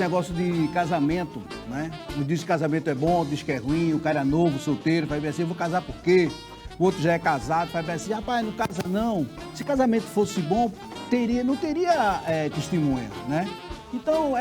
negócio de casamento, né? Um diz que casamento é bom, diz que é ruim, o cara é novo, solteiro, faz bem assim, eu vou casar por quê? O outro já é casado, faz bem assim, rapaz, não casa não. Se casamento fosse bom, não teria testemunha, né? Então,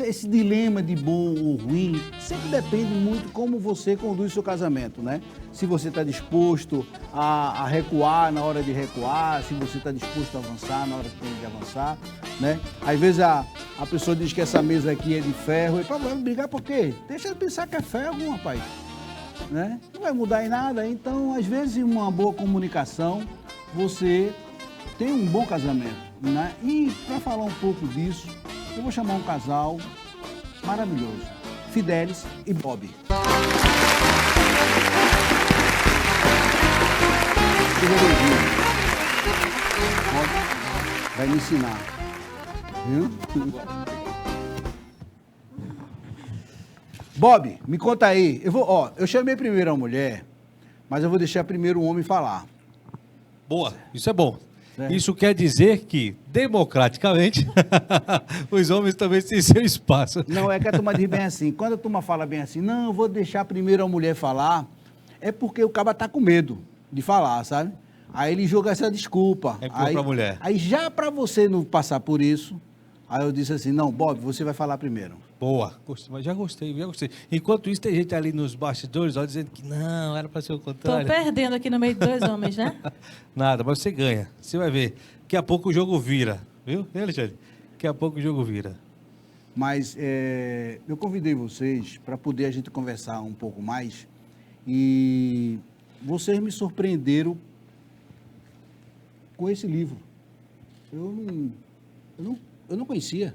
esse dilema de bom ou ruim sempre depende muito como você conduz o seu casamento, né? Se você está disposto a recuar na hora de recuar, se você está disposto a avançar na hora que tem de avançar, né? Às vezes a pessoa diz que essa mesa aqui é de ferro, e vai brigar por quê? Deixa de pensar que é ferro, rapaz, né? Não vai mudar em nada, então, às vezes, em uma boa comunicação, você tem um bom casamento, né? E para falar um pouco disso, eu vou chamar um casal maravilhoso, Fidelis e Bob. Seja bem-vindo. Vai me ensinar, viu? Bob, me conta aí. Eu chamei primeiro a mulher, mas eu vou deixar primeiro o homem falar. Boa, isso é bom. É. Isso quer dizer que, democraticamente, os homens também têm seu espaço. Não, é que a turma diz bem assim. Quando a turma fala bem assim, não, eu vou deixar primeiro a mulher falar, é porque o cara tá com medo de falar, sabe? Aí ele joga essa desculpa. É pra mulher. Aí já para você não passar por isso, aí eu disse assim, não, Bob, você vai falar primeiro. Boa, já gostei. Enquanto isso, tem gente ali nos bastidores, ó, dizendo que não, era para ser o contrário. Tô perdendo aqui no meio de dois homens, né? Nada, mas você ganha. Você vai ver. Daqui a pouco o jogo vira, viu, Alexandre? Daqui a pouco o jogo vira. Mas eu convidei vocês para poder a gente conversar um pouco mais e vocês me surpreenderam com esse livro. Eu não conhecia,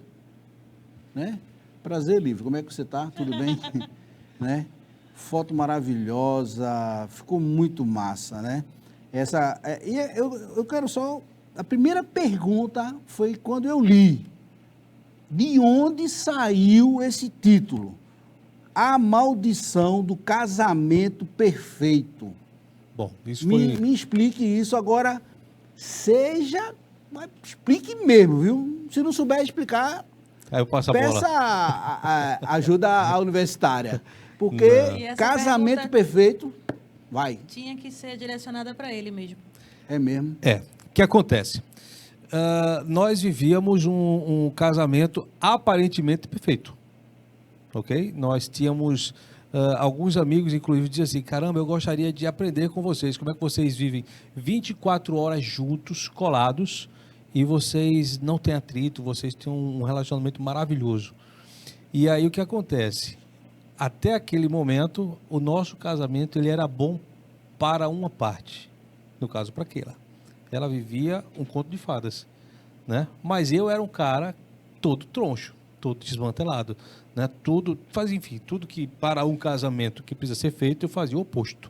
né? Prazer, livro. Como é que você está? Tudo bem? Né? Foto maravilhosa, ficou muito massa, né? Eu quero só... A primeira pergunta foi quando eu li. De onde saiu esse título? A Maldição do Casamento Perfeito. Bom, isso foi... Me explique isso agora. Explique mesmo, viu? Se não souber explicar... Aí eu passo a Peça bola. ajuda universitária. Porque casamento pergunta perfeito, vai. tinha que ser direcionada para ele mesmo. É mesmo. O que acontece? Nós vivíamos um casamento aparentemente perfeito, ok? Nós tínhamos alguns amigos, inclusive, diziam assim, caramba, eu gostaria de aprender com vocês, como é que vocês vivem 24 horas juntos, colados, e vocês não têm atrito, vocês têm um relacionamento maravilhoso. E aí o que acontece? Até aquele momento, o nosso casamento ele era bom para uma parte, no caso para Keila. Ela vivia um conto de fadas, né? Mas eu era um cara todo troncho, todo desmantelado, né? Tudo que para um casamento que precisa ser feito, eu fazia o oposto.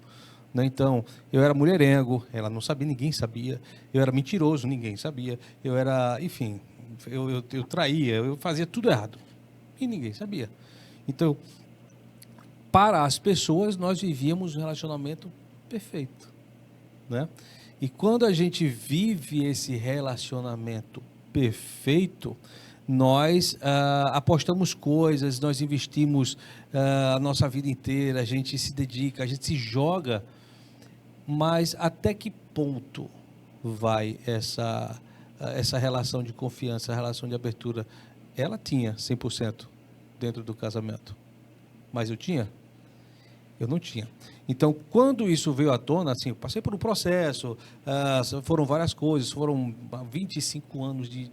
Né? Então, eu era mulherengo, ela não sabia, ninguém sabia. Eu era mentiroso, ninguém sabia. Eu era, enfim, eu traía, eu fazia tudo errado. E ninguém sabia. Então, para as pessoas, nós vivíamos um relacionamento perfeito. Né? E quando a gente vive esse relacionamento perfeito, nós apostamos coisas, nós investimos a nossa vida inteira, a gente se dedica, a gente se joga, mas até que ponto vai essa relação de confiança, a relação de abertura? Ela tinha 100% dentro do casamento, mas eu tinha? Eu não tinha. Então, quando isso veio à tona, assim, eu passei por um processo, foram várias coisas, foram 25 anos de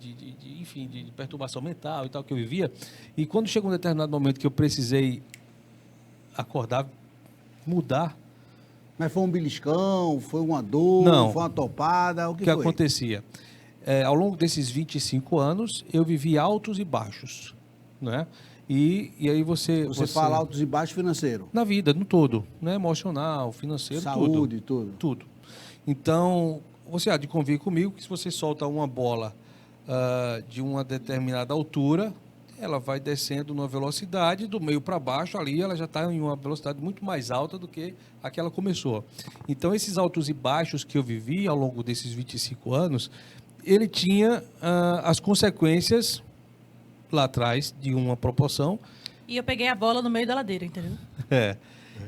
perturbação mental e tal que eu vivia, e quando chegou um determinado momento que eu precisei acordar, mudar. Mas foi um beliscão, foi uma dor, Não. foi uma topada, o que O que foi? acontecia? Ao longo desses 25 anos, eu vivi altos e baixos, né? E aí você fala altos e baixos financeiro. Na vida, no todo, né? Emocional, financeiro, Saúde, tudo. Então, você há de convir comigo que se você solta uma bola de uma determinada altura, ela vai descendo numa velocidade do meio para baixo, ali ela já está em uma velocidade muito mais alta do que a que ela começou. Então, esses altos e baixos que eu vivi ao longo desses 25 anos, ele tinha as consequências lá atrás de uma proporção. E eu peguei a bola no meio da ladeira, entendeu? É.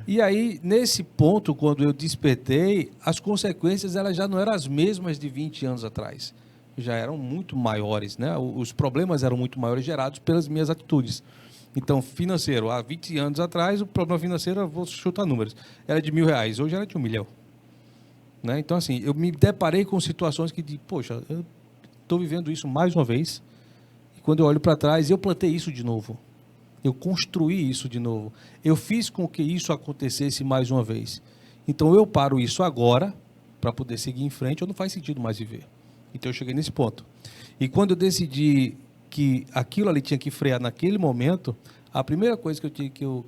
E aí, nesse ponto, quando eu despertei, as consequências elas já não eram as mesmas de 20 anos atrás. Já eram muito maiores, né? Os problemas eram muito maiores gerados pelas minhas atitudes. Então, financeiro, há 20 anos atrás, o problema financeiro, eu vou chutar números, era de R$ 1.000, hoje era de 1 milhão. Né? Então, assim, eu me deparei com situações que, poxa, eu estou vivendo isso mais uma vez, e quando eu olho para trás, eu plantei isso de novo. Eu construí isso de novo. Eu fiz com que isso acontecesse mais uma vez. Então, eu paro isso agora, para poder seguir em frente, ou não faz sentido mais viver. Então, eu cheguei nesse ponto. E quando eu decidi que aquilo ali tinha que frear naquele momento, a primeira coisa que eu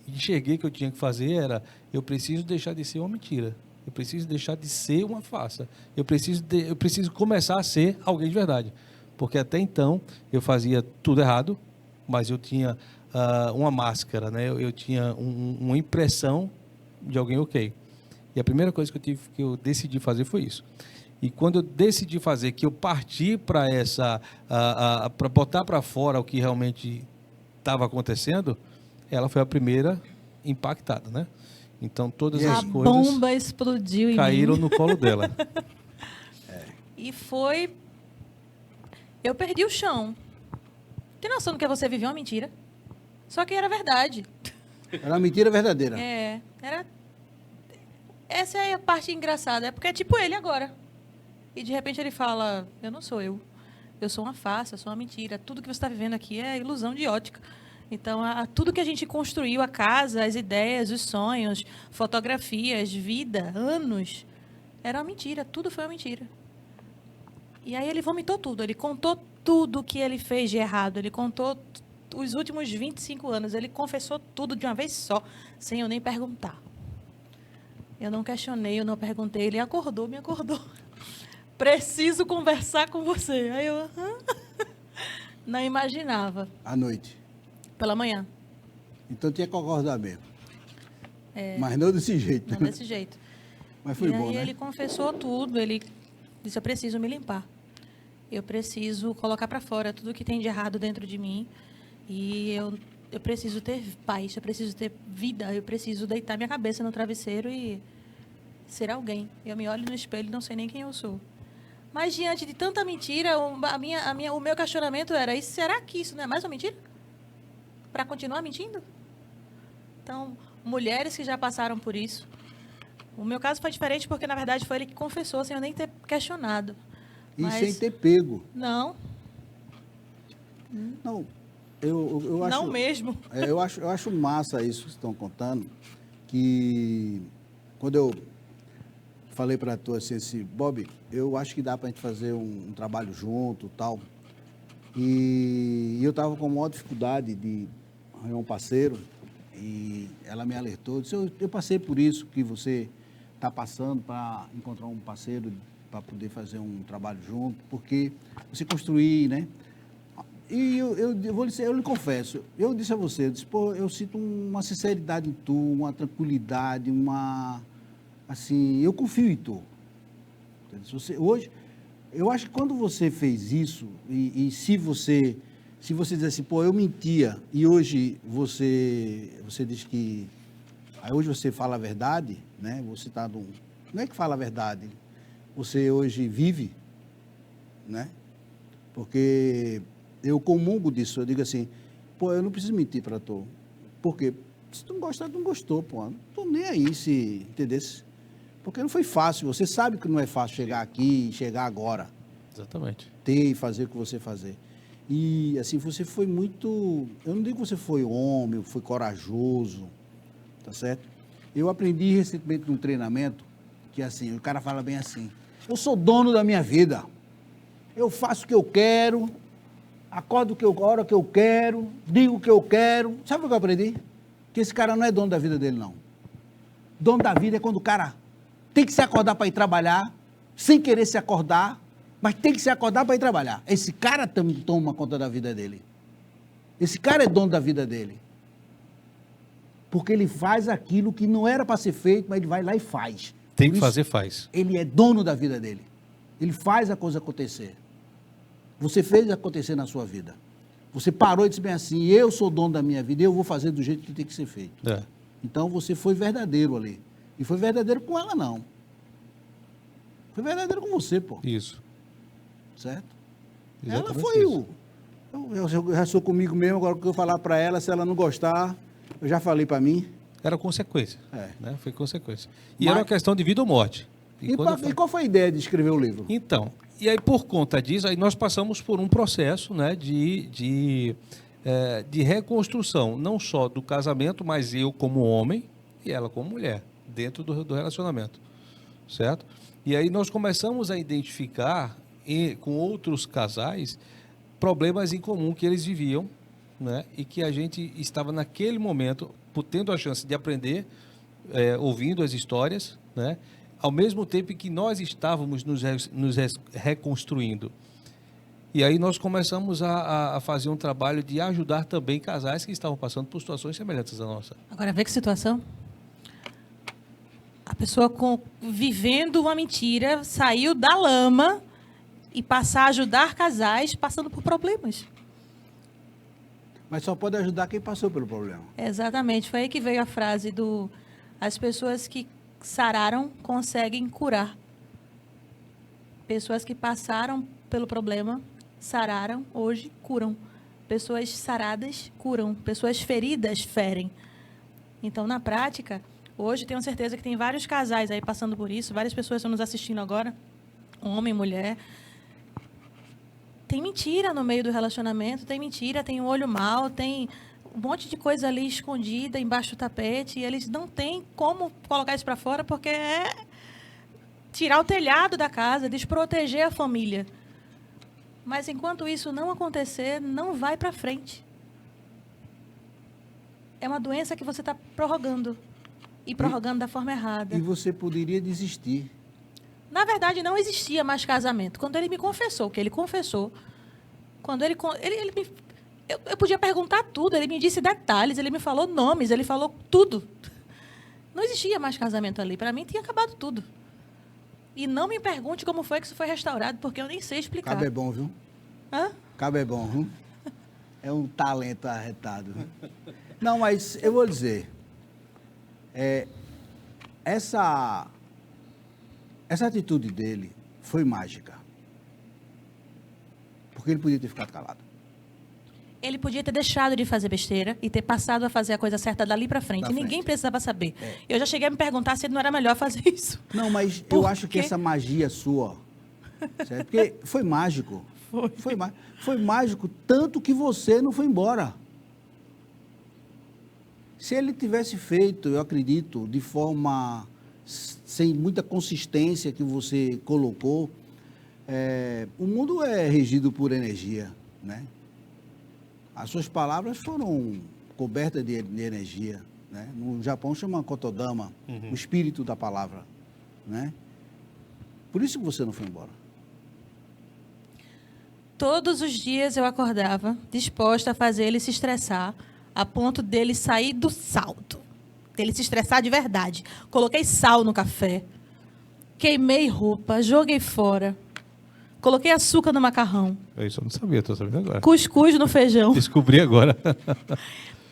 enxerguei que eu tinha que fazer era: eu preciso deixar de ser uma mentira. Eu preciso deixar de ser uma farsa. Eu preciso começar a ser alguém de verdade. Porque até então eu fazia tudo errado, mas eu tinha uma máscara, né? Eu tinha uma impressão de alguém ok. E a primeira coisa que eu decidi fazer foi isso. E quando eu decidi fazer, que eu parti para para botar para fora o que realmente estava acontecendo, ela foi a primeira impactada, né? Então todas as coisas A bomba explodiu em caíram mim. no colo dela. E foi... Eu perdi o chão. Tem noção do que é você viver uma mentira? Só que era verdade. Era uma mentira verdadeira. Era... Essa é a parte engraçada. É porque é tipo ele agora. E de repente ele fala: eu não sou eu. Eu sou uma farsa, eu sou uma mentira. Tudo que você está vivendo aqui é ilusão de ótica. Então, tudo que a gente construiu, a casa, as ideias, os sonhos, fotografias, vida, anos, era uma mentira. Tudo foi uma mentira. E aí ele vomitou tudo. Ele contou tudo que ele fez de errado. Ele contou os últimos 25 anos. Ele confessou tudo de uma vez só, sem eu nem perguntar. Eu não questionei, eu não perguntei. Ele acordou, me acordou. Preciso conversar com você. Aí eu não imaginava. À noite. Pela manhã. Então tinha que acordar mesmo. Mas não desse jeito. Não desse jeito. Mas foi e bom, aí né? ele confessou tudo. Ele disse: eu preciso me limpar. Eu preciso colocar para fora tudo que tem de errado dentro de mim. E eu preciso ter paz, eu preciso ter vida, eu preciso deitar minha cabeça no travesseiro e ser alguém. Eu me olho no espelho e não sei nem quem eu sou. Mas diante de tanta mentira, o meu questionamento era: e será que isso não é mais uma mentira? Para continuar mentindo? Então, mulheres que já passaram por isso. O meu caso foi diferente porque, na verdade, foi ele que confessou sem eu nem ter questionado. E Mas... sem ter pego. Não. Não, eu acho... Não mesmo. Eu acho massa isso que estão contando, que quando eu falei para tu assim, Bob, eu acho que dá para a gente fazer um trabalho junto e tal. E eu estava com a maior dificuldade de arranjar um parceiro, e ela me alertou, disse: eu passei por isso que você está passando, para encontrar um parceiro para poder fazer um trabalho junto, porque você construir, né? E eu lhe confesso, eu disse a você, eu disse: pô, eu sinto uma sinceridade em tu, uma tranquilidade, assim, eu confio em tu. Hoje, eu acho que quando você fez isso, e se você diz assim: pô, eu mentia, e hoje você diz que, aí hoje você fala a verdade, né? Você está não é que fala a verdade, você hoje vive, né? Porque eu comungo disso, eu digo assim: pô, eu não preciso mentir para tu. Por quê? Se tu não gostar, tu não gostou, pô. Não tô nem aí, se entendesse. Porque não foi fácil, você sabe que não é fácil chegar aqui, chegar agora. Exatamente. Ter e fazer o que você fazer. E, assim, você foi muito... Eu não digo que você foi homem, foi corajoso, tá certo? Eu aprendi recentemente num treinamento que, assim, o cara fala bem assim: eu sou dono da minha vida. Eu faço o que eu quero, acordo a hora que eu quero, digo o que eu quero. Sabe o que eu aprendi? Que esse cara não é dono da vida dele, não. Dono da vida é quando o cara tem que se acordar para ir trabalhar, sem querer se acordar, mas tem que se acordar para ir trabalhar. Esse cara toma conta da vida dele. Esse cara é dono da vida dele. Porque ele faz aquilo que não era para ser feito, mas ele vai lá e faz. Tem que fazer, faz. Ele é dono da vida dele. Ele faz a coisa acontecer. Você fez acontecer na sua vida. Você parou e disse bem assim, eu sou dono da minha vida, eu vou fazer do jeito que tem que ser feito. É. Então você foi verdadeiro ali. E foi verdadeiro com ela, não. Foi verdadeiro com você, pô. Isso. Certo? Exatamente Ela foi isso. Eu já sou comigo mesmo, agora que eu falar para ela, se ela não gostar, eu já falei para mim. Era consequência. É. Né? Foi consequência. E Mas- era uma questão de vida ou morte. E, quando eu falo- e qual foi a ideia de escrever o livro? Então, e aí por conta disso, aí nós passamos por um processo, né, de reconstrução, não só do casamento, mas eu como homem e ela como mulher, dentro do relacionamento, certo? E aí nós começamos a identificar com outros casais problemas em comum que eles viviam, né, e que a gente estava naquele momento, tendo a chance de aprender, ouvindo as histórias, né, ao mesmo tempo que nós estávamos nos reconstruindo. E aí nós começamos a fazer um trabalho de ajudar também casais que estavam passando por situações semelhantes à nossa. Agora, vê que situação. A pessoa vivendo uma mentira, saiu da lama e passar a ajudar casais passando por problemas. Mas só pode ajudar quem passou pelo problema. Exatamente. Foi aí que veio a frase do... As pessoas que sararam conseguem curar. Pessoas que passaram pelo problema, sararam, hoje curam. Pessoas saradas curam. Pessoas feridas ferem. Então, na prática, hoje tenho certeza que tem vários casais aí passando por isso, várias pessoas estão nos assistindo agora, homem, mulher. Tem mentira no meio do relacionamento, tem mentira, tem um olho mau, tem um monte de coisa ali escondida embaixo do tapete, e eles não têm como colocar isso para fora, porque é tirar o telhado da casa, desproteger a família. Mas enquanto isso não acontecer, não vai para frente. É uma doença que você está prorrogando. E prorrogando da forma errada. E você poderia desistir. Na verdade, não existia mais casamento. Quando ele me confessou, que ele confessou, quando ele me... Eu podia perguntar tudo, ele me disse detalhes, ele me falou nomes, ele falou tudo. Não existia mais casamento ali. Para mim, tinha acabado tudo. E não me pergunte como foi que isso foi restaurado, porque eu nem sei explicar. Cabo é bom, viu? Hã? Cabo é bom, viu? É um talento arretado. Não, mas eu vou dizer, essa atitude dele foi mágica. Porque ele podia ter ficado calado. Ele podia ter deixado de fazer besteira e ter passado a fazer a coisa certa dali para frente. Da E ninguém frente. precisava saber. Eu já cheguei a me perguntar se não era melhor fazer isso. Não, mas eu Por acho que quê? essa magia sua, certo? Porque foi mágico. Foi mágico, tanto que você não foi embora. Se ele tivesse feito, eu acredito, de forma sem muita consistência que você colocou, o mundo é regido por energia, né? As suas palavras foram cobertas de energia, né? No Japão chama Kotodama, o espírito da palavra, né? Por isso que você não foi embora. Todos os dias eu acordava disposta a fazer ele se estressar, a ponto dele sair do salto, dele se estressar de verdade. Coloquei sal no café, queimei roupa, joguei fora, coloquei açúcar no macarrão, Isso eu não sabia, estou sabendo agora. cuscuz no feijão. Descobri agora.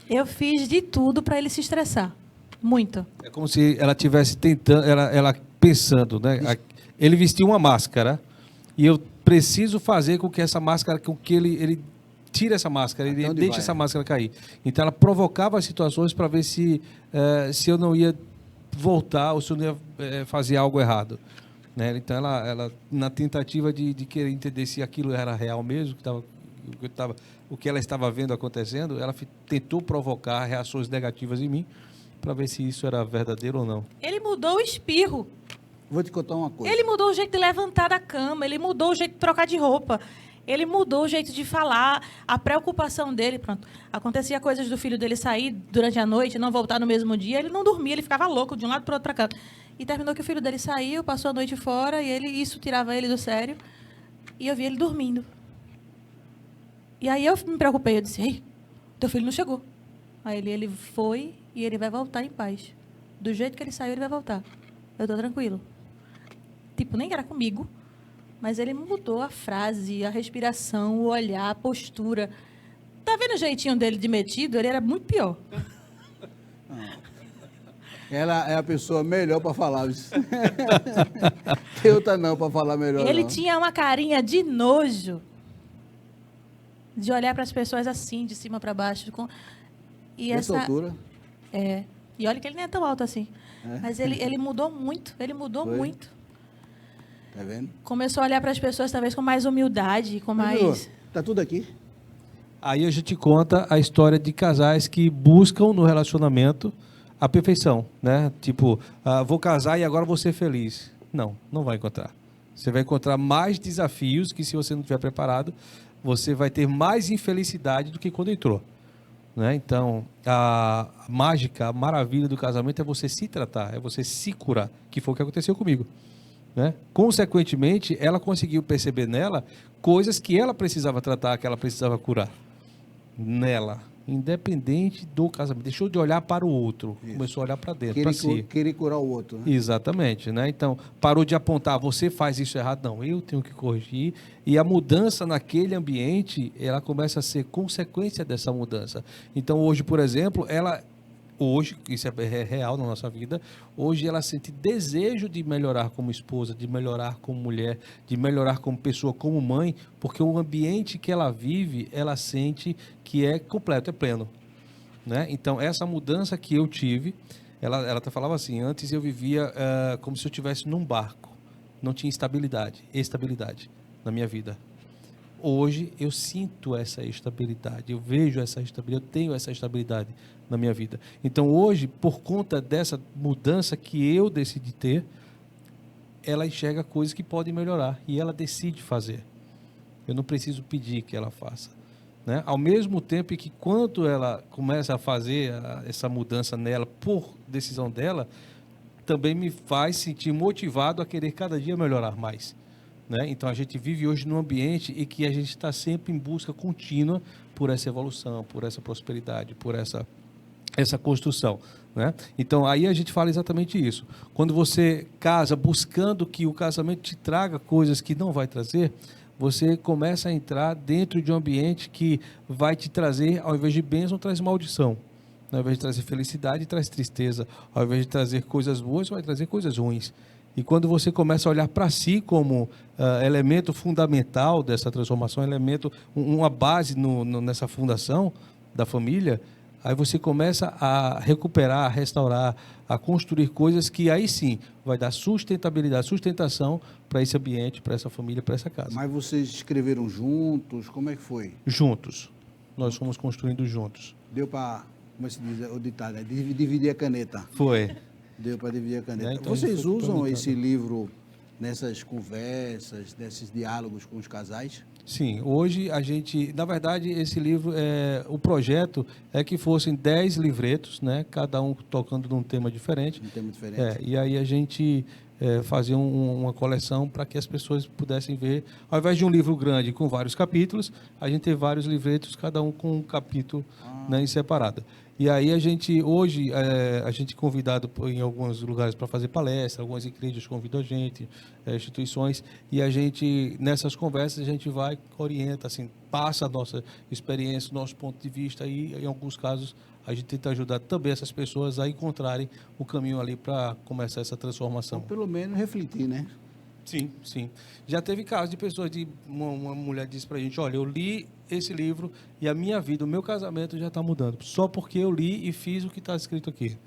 Eu fiz de tudo para ele se estressar. Muito. É como se ela tivesse tentando, ela pensando, né? Ele vestiu uma máscara e eu preciso fazer com que essa máscara, com que ele tire essa máscara, ele Até onde deixe vai, essa né? máscara cair. Então ela provocava as situações para ver se eu não ia voltar ou se eu não ia fazer algo errado. Né? Então ela na tentativa de querer entender se aquilo era real mesmo, o que ela estava vendo acontecendo, ela tentou provocar reações negativas em mim para ver se isso era verdadeiro ou não. Ele mudou o espirro. Vou te contar uma coisa. Ele mudou o jeito de levantar da cama, ele mudou o jeito de trocar de roupa, ele mudou o jeito de falar, a preocupação dele, pronto. Acontecia coisas do filho dele sair durante a noite, não voltar no mesmo dia, ele não dormia, ele ficava louco de um lado para o outro para cá. E terminou que o filho dele saiu, passou a noite fora, e isso tirava ele do sério, e eu vi ele dormindo. E aí eu me preocupei, eu disse, ei, teu filho não chegou. Aí ele foi e ele vai voltar em paz. Do jeito que ele saiu, ele vai voltar. Eu estou tranquilo. Tipo, nem era comigo, mas ele mudou a frase, a respiração, o olhar, a postura. Tá vendo o jeitinho dele de metido? Ele era muito pior. Ela é a pessoa melhor para falar isso. Tem outra não para falar melhor. Ele não. tinha uma carinha de nojo. De olhar para as pessoas assim, de cima para baixo. E Essa altura. É. E olha que ele nem é tão alto assim. É. Mas ele mudou muito. Ele mudou Foi? muito. Tá vendo? Começou a olhar para as pessoas talvez com mais humildade, com mais... Tá tudo aqui? Aí a gente conta a história de casais que buscam no relacionamento a perfeição, né? Tipo, vou casar e agora vou ser feliz. Não, não vai encontrar. Você vai encontrar mais desafios que, se você não estiver preparado, você vai ter mais infelicidade do que quando entrou, né? Então, a mágica, a maravilha do casamento é você se tratar, é você se curar, que foi o que aconteceu comigo, né? Consequentemente, ela conseguiu perceber nela coisas que ela precisava tratar, que ela precisava curar nela, independente do casamento. Deixou de olhar para o outro, Isso. começou a olhar para dentro, para si. Querer curar o outro, né? Exatamente, né? Então, parou de apontar, você faz isso errado, não, eu tenho que corrigir. E a mudança naquele ambiente, ela começa a ser consequência dessa mudança. Então, hoje, por exemplo, hoje, isso é real na nossa vida, hoje ela sente desejo de melhorar como esposa, de melhorar como mulher, de melhorar como pessoa, como mãe, porque o ambiente que ela vive, ela sente que é completo, é pleno, né? Então, essa mudança que eu tive, ela até falava assim, antes eu vivia como se eu estivesse num barco, não tinha estabilidade na minha vida. Hoje eu sinto essa estabilidade, eu vejo essa estabilidade, eu tenho essa estabilidade na minha vida. Então hoje, por conta dessa mudança que eu decidi ter, ela enxerga coisas que podem melhorar e ela decide fazer. Eu não preciso pedir que ela faça, né? Ao mesmo tempo que quando ela começa a fazer essa mudança nela por decisão dela, também me faz sentir motivado a querer cada dia melhorar mais, né? Então a gente vive hoje num ambiente em que a gente está sempre em busca contínua por essa evolução, por essa prosperidade, por essa construção, né? Então aí a gente fala exatamente isso. Quando você casa buscando que o casamento te traga coisas que não vai trazer, você começa a entrar dentro de um ambiente que vai te trazer, ao invés de bênção, traz maldição. Ao invés de trazer felicidade, traz tristeza. Ao invés de trazer coisas boas, vai trazer coisas ruins. E quando você começa a olhar para si como elemento fundamental dessa transformação, uma base nessa fundação da família, aí você começa a recuperar, a restaurar, a construir coisas que aí sim vai dar sustentabilidade, sustentação para esse ambiente, para essa família, para essa casa. Mas vocês escreveram juntos? Como é que foi? Juntos. Nós fomos construindo juntos. Deu para, como se diz o ditado, né? Dividir a caneta. Foi. Deu para dividir a caneta. Então, Vocês foi usam complementado. esse livro nessas conversas, nesses diálogos com os casais? Sim, hoje a gente, na verdade, esse livro, o projeto é que fossem 10 livretos, né? Cada um tocando num tema diferente. Um tema diferente. E aí a gente fazia uma coleção para que as pessoas pudessem ver, ao invés de um livro grande com vários capítulos, a gente tem vários livretos, cada um com um capítulo, né, em separado. E aí a gente, hoje, a gente é convidado em alguns lugares para fazer palestra, algumas igrejas convidam a gente, instituições, e a gente, nessas conversas, a gente vai, orienta, assim, passa a nossa experiência, nosso ponto de vista, e em alguns casos a gente tenta ajudar também essas pessoas a encontrarem o caminho ali para começar essa transformação. Ou pelo menos refletir, né? Sim, sim. Já teve casos de pessoas, uma mulher disse pra gente, olha, eu li esse livro e a minha vida, o meu casamento já está mudando, só porque eu li e fiz o que está escrito aqui.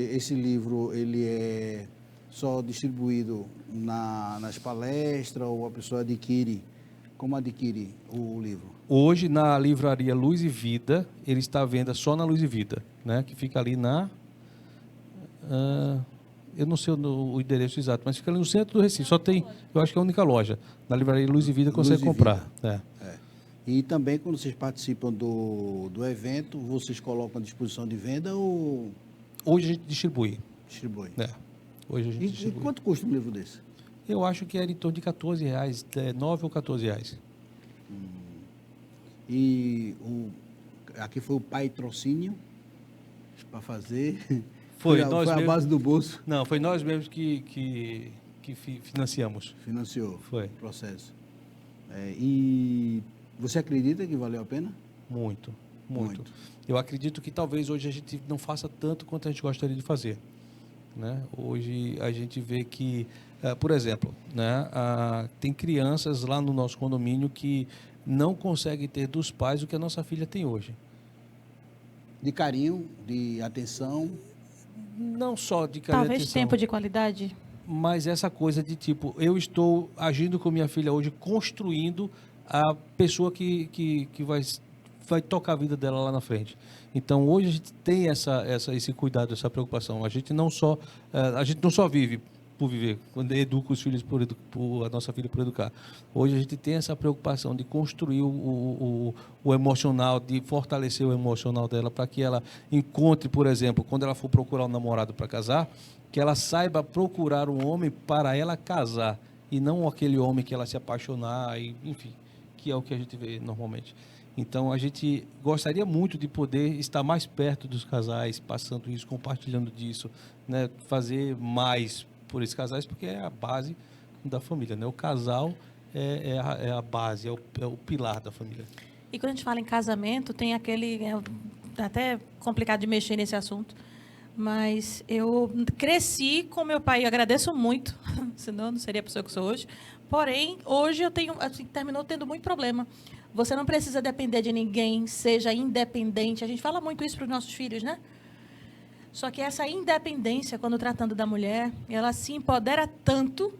Esse livro, ele é só distribuído nas palestras ou a pessoa adquire? Como adquire o livro? Hoje, na livraria Luz e Vida, ele está à venda só na Luz e Vida, né? Que fica ali eu não sei o endereço exato, mas fica ali no centro do Recife. Só tem, eu acho que é a única loja. Na livraria Luz e Vida consegue comprar. E também, quando vocês participam do evento, vocês colocam à disposição de venda ou Hoje a gente distribui. distribui? Hoje a gente E distribui. quanto custa um livro desse? Eu acho que era em torno de R$14, 9 ou R$14. E aqui foi o patrocínio para fazer. Foi a mesmos. base do bolso. Não, foi nós mesmos que financiamos. Financiou Foi. o processo. E você acredita que valeu a pena? Muito. Muito. Eu acredito que talvez hoje a gente não faça tanto quanto a gente gostaria de fazer. Né? Hoje a gente vê que, por exemplo, né, tem crianças lá no nosso condomínio que não conseguem ter dos pais o que a nossa filha tem hoje. De carinho, de atenção. Não só de carinho e Talvez atenção, tempo de qualidade. mas essa coisa de tipo, eu estou agindo com minha filha hoje, construindo a pessoa que vai tocar a vida dela lá na frente. Então, hoje a gente tem esse cuidado, essa preocupação. A gente não só vive por viver, quando educa os filhos a nossa filha por educar. Hoje a gente tem essa preocupação de construir o emocional, de fortalecer o emocional dela para que ela encontre, por exemplo, quando ela for procurar um namorado para casar, que ela saiba procurar um homem para ela casar e não aquele homem que ela se apaixonar, e, enfim, que é o que a gente vê normalmente. Então, a gente gostaria muito de poder estar mais perto dos casais, passando isso, compartilhando disso, né? Fazer mais por esses casais, porque é a base da família, né? O casal é a base, é o pilar da família. E quando a gente fala em casamento, tem aquele... É até complicado de mexer nesse assunto, mas eu cresci com meu pai, eu agradeço muito, senão eu não seria a pessoa que sou hoje. Porém, hoje eu tenho, assim, terminou tendo muito problema. Você não precisa depender de ninguém, seja independente. A gente fala muito isso para os nossos filhos, né? Só que essa independência, quando tratando da mulher, ela se empodera tanto.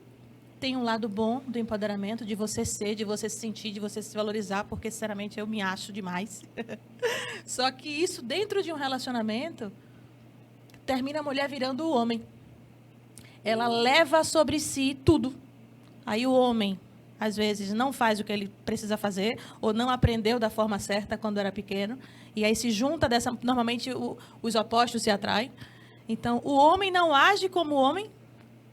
Tem um lado bom do empoderamento, de você ser, de você se sentir, de você se valorizar, porque, sinceramente, eu me acho demais. Só que isso, dentro de um relacionamento, termina a mulher virando o homem. Ela leva sobre si tudo. Aí o homem, às vezes, não faz o que ele precisa fazer, ou não aprendeu da forma certa quando era pequeno, e aí se junta dessa... Normalmente, os opostos se atraem. Então, o homem não age como homem,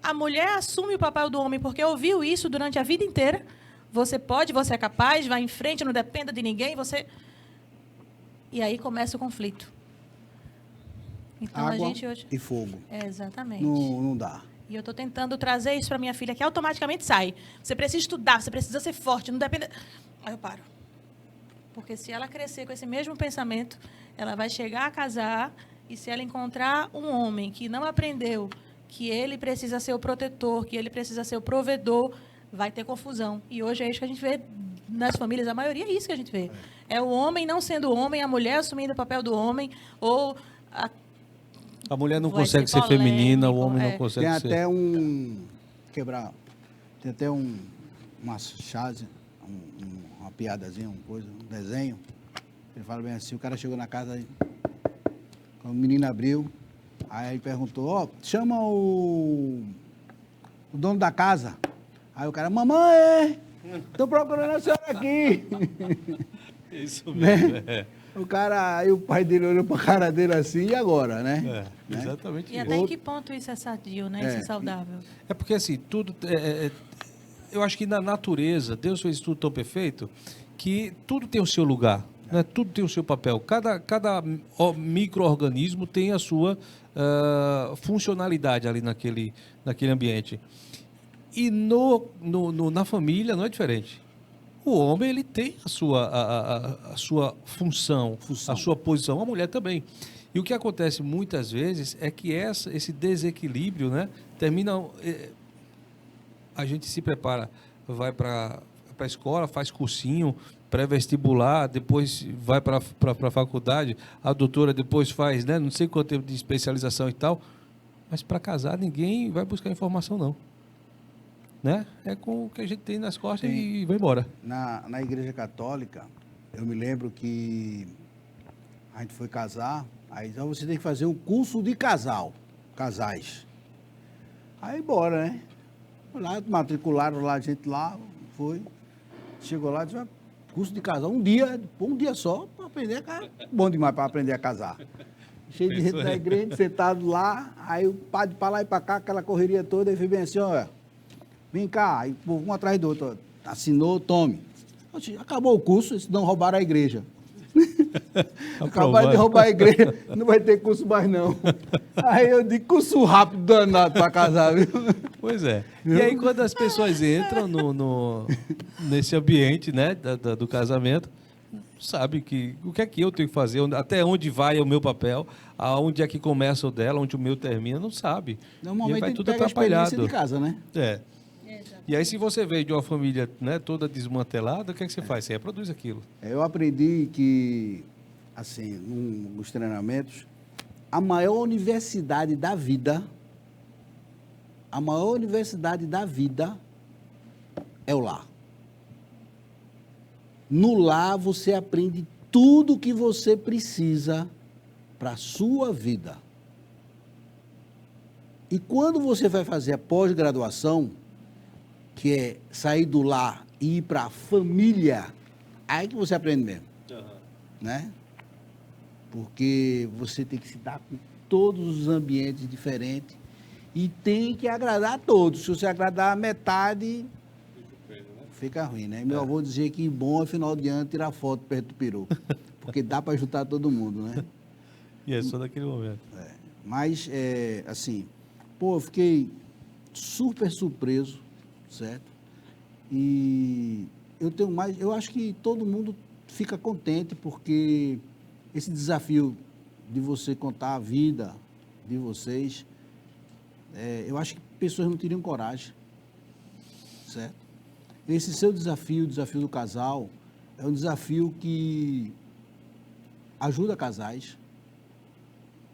a mulher assume o papel do homem, porque ouviu isso durante a vida inteira. Você pode, você é capaz, vai em frente, não dependa de ninguém, você... E aí começa o conflito. Então, Água a gente hoje... e fogo. Exatamente. Não dá. E eu estou tentando trazer isso para minha filha, que automaticamente sai. Você precisa estudar, você precisa ser forte, não depende... Aí eu paro. Porque se ela crescer com esse mesmo pensamento, ela vai chegar a casar, e se ela encontrar um homem que não aprendeu que ele precisa ser o protetor, que ele precisa ser o provedor, vai ter confusão. E hoje é isso que a gente vê nas famílias, a maioria é isso que a gente vê. É o homem não sendo homem, a mulher assumindo o papel do homem, ou... A mulher não Vai consegue ser ser feminina, o polêmico, homem é. não consegue Tem ser. até tem até uma chase, uma piadazinha, uma coisa, um desenho. Ele fala bem assim, o cara chegou na casa, aí, quando o menino abriu, aí ele perguntou, ó, chama o dono da casa. Aí o cara, mamãe, estou procurando a senhora aqui. Isso Né? mesmo, O cara, aí o pai dele olhou pra cara dele assim, e agora, né? Né? Exatamente E isso. até em que ponto isso é sadio, né? Isso é saudável. É porque assim, tudo. Eu acho que na natureza, Deus fez tudo tão perfeito que tudo tem o seu lugar, né? Tudo tem o seu papel. Cada micro-organismo tem a sua funcionalidade ali naquele ambiente. E na família não é diferente. O homem ele tem a sua função, a sua posição, a mulher também. E o que acontece muitas vezes é que esse desequilíbrio, né, termina... A gente se prepara, vai para a escola, faz cursinho, pré-vestibular, depois vai para a faculdade, a doutora depois faz, né, não sei quanto tempo de especialização e tal, mas para casar ninguém vai buscar informação, não. Né? É com o que a gente tem nas costas e vai embora. Na Igreja Católica, eu me lembro que a gente foi casar, aí então você tem que fazer um curso de casais. Aí bora, né? Lá, matricularam lá, a gente lá, foi, chegou lá, disse, curso de casal, um dia só, para aprender a casar. Bom demais para aprender a casar. Cheio de gente da igreja, sentado lá, aí o padre para lá e para cá, aquela correria toda, e foi bem assim, ó, vem cá, aí um atrás do outro, ó, assinou, tome. Acabou o curso, eles não roubaram a igreja. Acabaram de roubar a igreja, não vai ter curso mais não. Aí eu digo, curso rápido danado para casar, viu? Pois é. E aí quando as pessoas entram nesse ambiente, né, do casamento, sabe o que é que eu tenho que fazer, até onde vai o meu papel, aonde é que começa o dela, onde o meu termina, não sabe. E aí Normalmente vai a gente tudo pega a experiência atrapalhado. de casa, né? É. E aí, se você veio de uma família, né, toda desmantelada, o que é que você faz? Você reproduz aquilo. Eu aprendi que, assim, nos treinamentos, a maior universidade da vida, é o lar. No lar você aprende tudo o que você precisa para a sua vida. E quando você vai fazer a pós-graduação, que é sair do lar e ir para a família, aí que você aprende mesmo, né? Porque você tem que se dar com todos os ambientes diferentes e tem que agradar a todos. Se você agradar a metade, fica ruim, né? Meu avô dizia que bom é final de ano tirar foto perto do peru, porque dá para juntar todo mundo, né? E é só naquele momento. Mas, assim, eu fiquei super surpreso, certo? E eu acho que todo mundo fica contente porque esse desafio de você contar a vida de vocês, eu acho que pessoas não teriam coragem, certo? Esse seu desafio, o desafio do casal, é um desafio que ajuda casais.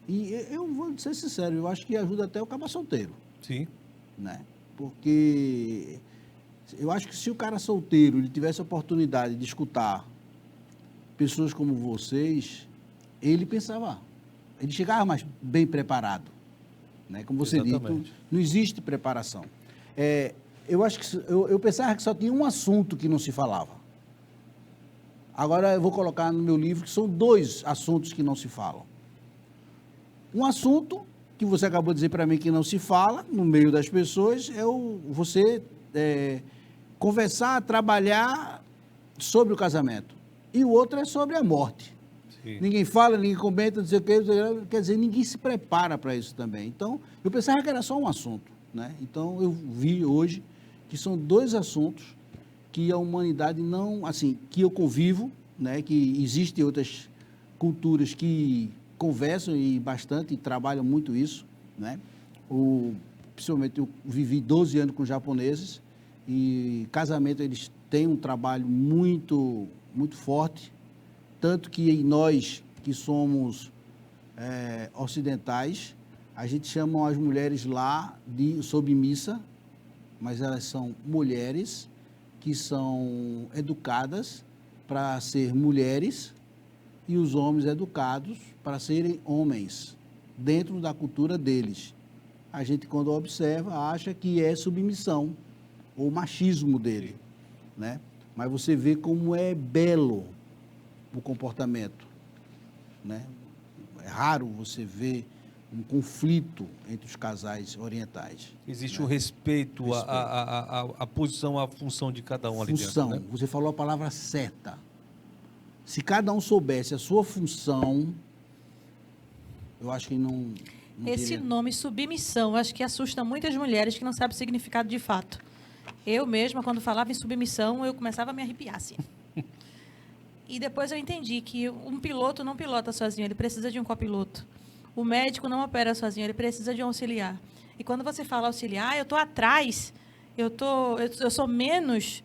E eu vou ser sincero, eu acho que ajuda até o cabo solteiro, Sim. né? Porque eu acho que se o cara solteiro ele tivesse a oportunidade de escutar pessoas como vocês, ele chegava mais bem preparado, né? Como você disse, não existe preparação. Eu acho que eu pensava que só tinha um assunto que não se falava. Agora eu vou colocar no meu livro que são 2 assuntos que não se falam. Um assunto que você acabou de dizer para mim que não se fala no meio das pessoas é você conversar, trabalhar sobre o casamento. E o outro é sobre a morte. Sim. Ninguém fala, ninguém comenta, não sei o quê, quer dizer, ninguém se prepara para isso também. Então, eu pensava que era só um assunto, né? Então, eu vi hoje que são 2 assuntos que a humanidade não, assim, que eu convivo, né? Que existem outras culturas que conversam e bastante, e trabalham muito isso, né? Principalmente eu vivi 12 anos com japoneses e casamento eles têm um trabalho muito, muito forte, tanto que nós que somos ocidentais, a gente chama as mulheres lá de submissa, mas elas são mulheres que são educadas para ser mulheres e os homens educados para serem homens, dentro da cultura deles. A gente, quando observa, acha que é submissão, ou machismo dele, né? Mas você vê como é belo o comportamento, né? É raro você ver um conflito entre os casais orientais. Existe né? o respeito, a posição, a função de cada um ali dentro, né? Você falou a palavra certa. Se cada um soubesse a sua função, eu acho que não Esse teria... nome submissão, acho que assusta muitas mulheres que não sabem o significado de fato. Eu mesma, quando falava em submissão, eu começava a me arrepiar, assim. E depois eu entendi que um piloto não pilota sozinho, ele precisa de um copiloto. O médico não opera sozinho, ele precisa de um auxiliar. E quando você fala auxiliar, eu estou atrás, eu sou menos...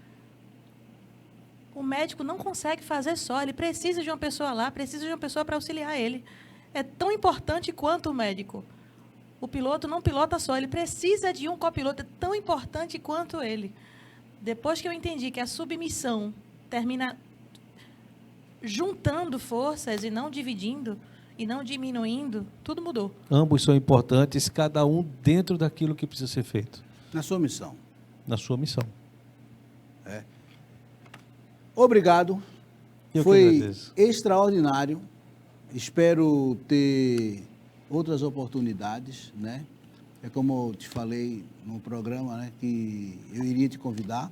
O médico não consegue fazer só, ele precisa de uma pessoa lá, precisa de uma pessoa para auxiliar ele. É tão importante quanto o médico. O piloto não pilota só, ele precisa de um copiloto, é tão importante quanto ele. Depois que eu entendi que a submissão termina juntando forças e não dividindo, e não diminuindo, tudo mudou. Ambos são importantes, cada um dentro daquilo que precisa ser feito. Na sua missão. Na sua missão. Obrigado. Eu Foi extraordinário. Espero ter outras oportunidades, né? É como eu te falei no programa, né? Que eu iria te convidar,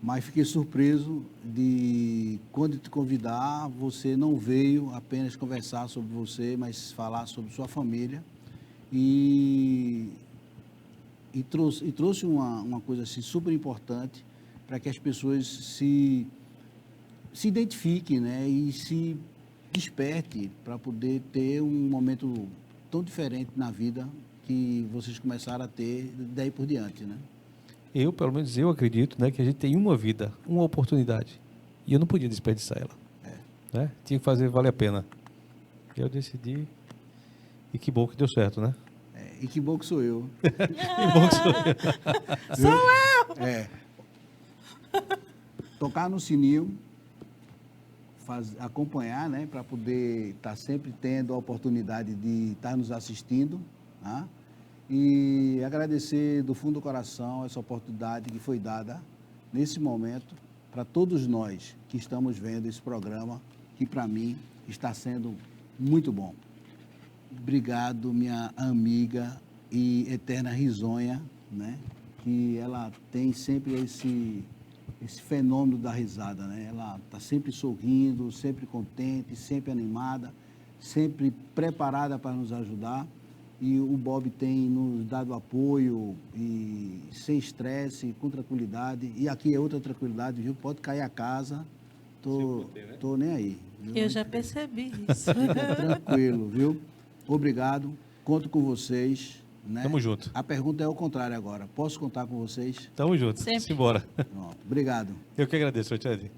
mas fiquei surpreso de quando te convidar, você não veio apenas conversar sobre você, mas falar sobre sua família e trouxe uma coisa assim super importante para que as pessoas se se identifique, né? E se desperte para poder ter um momento tão diferente na vida que vocês começaram a ter daí por diante, né? Pelo menos eu acredito, né, que a gente tem uma vida, uma oportunidade. E eu não podia desperdiçar ela. Né? Tinha que fazer valer a pena. Eu decidi. E que bom que deu certo, né? E que bom que sou eu. Que bom que sou eu. Sou eu! É. Tocar no sininho, acompanhar, né, para poder estar sempre tendo a oportunidade de estar nos assistindo, tá? E agradecer do fundo do coração essa oportunidade que foi dada nesse momento para todos nós que estamos vendo esse programa, que para mim está sendo muito bom. Obrigado, minha amiga e eterna risonha, né? Que ela tem sempre esse fenômeno da risada, né? Ela está sempre sorrindo, sempre contente, sempre animada, sempre preparada para nos ajudar. E o Bob tem nos dado apoio e sem estresse, com tranquilidade. E aqui é outra tranquilidade, viu? Pode cair a casa, tô nem aí. Viu? Eu já percebi isso. Fica tranquilo, viu? Obrigado, conto com vocês. Né? Tamo junto. A pergunta é o contrário agora. Posso contar com vocês? Tamo junto. Sempre. Simbora. Pronto. Obrigado. Eu que agradeço, Tia Edi.